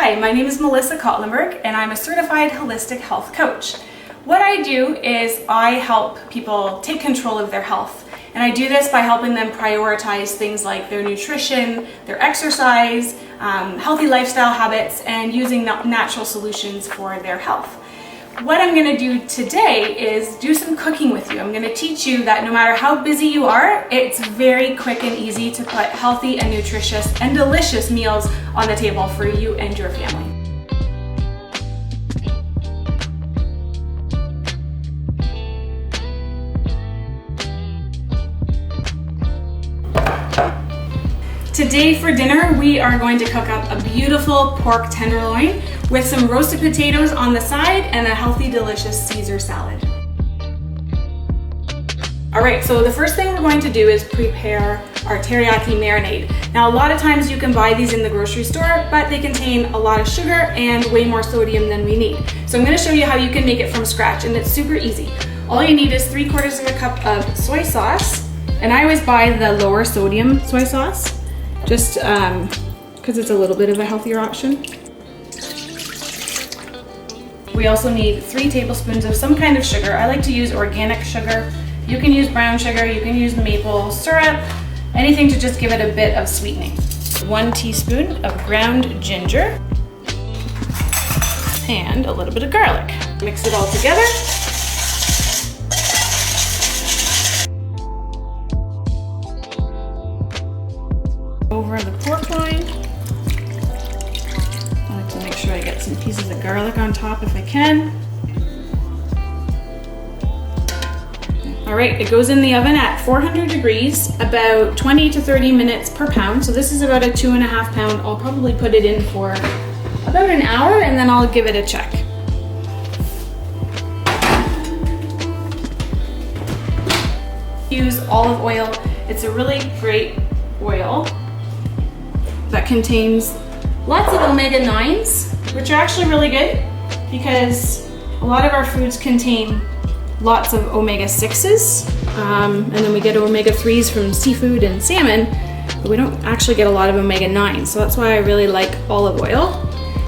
Hi, my name is Melissa Kotlenberg and I'm a certified holistic health coach. What I do is I help people take control of their health, and I do this by helping them prioritize things like their nutrition, their exercise, healthy lifestyle habits, and using natural solutions for their health. What I'm going to do today is do some cooking with you. I'm going to teach you that no matter how busy you are, it's very quick and easy to put healthy and nutritious and delicious meals on the table for you and your family. Today for dinner, we are going to cook up a beautiful pork tenderloin with some roasted potatoes on the side and a healthy, delicious Caesar salad. All right, so the first thing we're going to do is prepare our teriyaki marinade. Now, a lot of times you can buy these in the grocery store, but they contain a lot of sugar and way more sodium than we need. So I'm gonna show you how you can make it from scratch, and it's super easy. All you need is 3/4 of a cup of soy sauce, and I always buy the lower sodium soy sauce, just because it's a little bit of a healthier option. We also need 3 tablespoons of some kind of sugar. I like to use organic sugar. You can use brown sugar, you can use maple syrup, anything to just give it a bit of sweetening. 1 teaspoon of ground ginger and a little bit of garlic. Mix it all together. Over the pork loin. I like to make sure I get some pieces of garlic on top if I can. All right, it goes in the oven at 400 degrees, about 20 to 30 minutes per pound. So this is about a 2.5 pound. I'll probably put it in for about an hour and then I'll give it a check. Use olive oil. It's a really great oil that contains lots of omega-9s, which are actually really good because a lot of our foods contain lots of omega-6s, and then we get omega-3s from seafood and salmon, but we don't actually get a lot of omega-9s, so that's why I really like olive oil.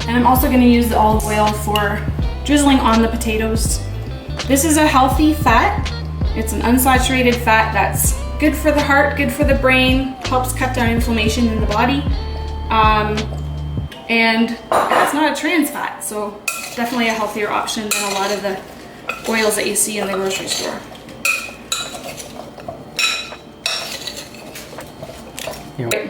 And I'm also going to use the olive oil for drizzling on the potatoes. This is a healthy fat. It's an unsaturated fat that's good for the heart, good for the brain, helps cut down inflammation in the body, and it's not a trans fat, so definitely a healthier option than a lot of the oils that you see in the grocery store.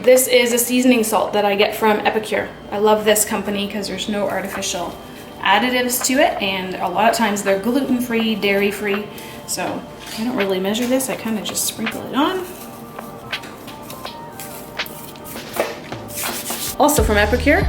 This is a seasoning salt that I get from Epicure. I love this company because there's no artificial additives to it, and a lot of times they're gluten-free, dairy-free, so I don't really measure this, I kind of just sprinkle it on. Also from Epicure,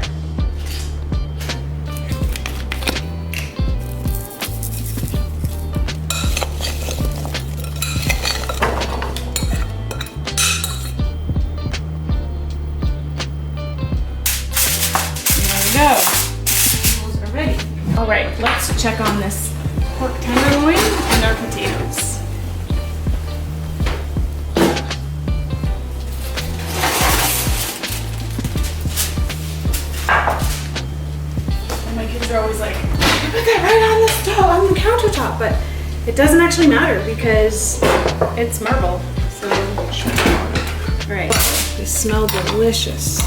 those are ready. All right, let's check on this pork tenderloin and our potatoes. And my kids are always like, "You put that right on the stove, on the countertop," but it doesn't actually matter because it's marble. So, all right, they smell delicious.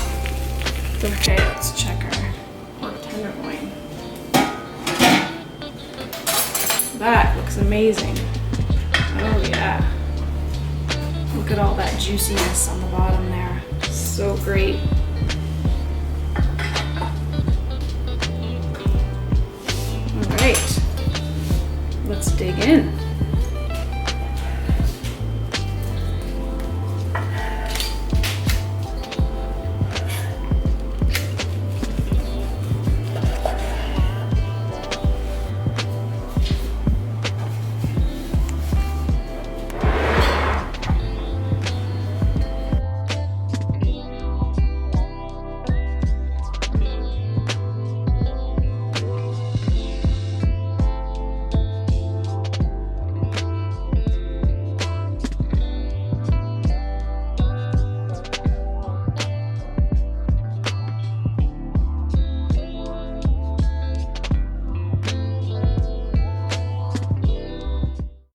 Okay, let's check our pork tenderloin. That looks amazing. Oh yeah. Look at all that juiciness on the bottom there. So great. All right, let's dig in.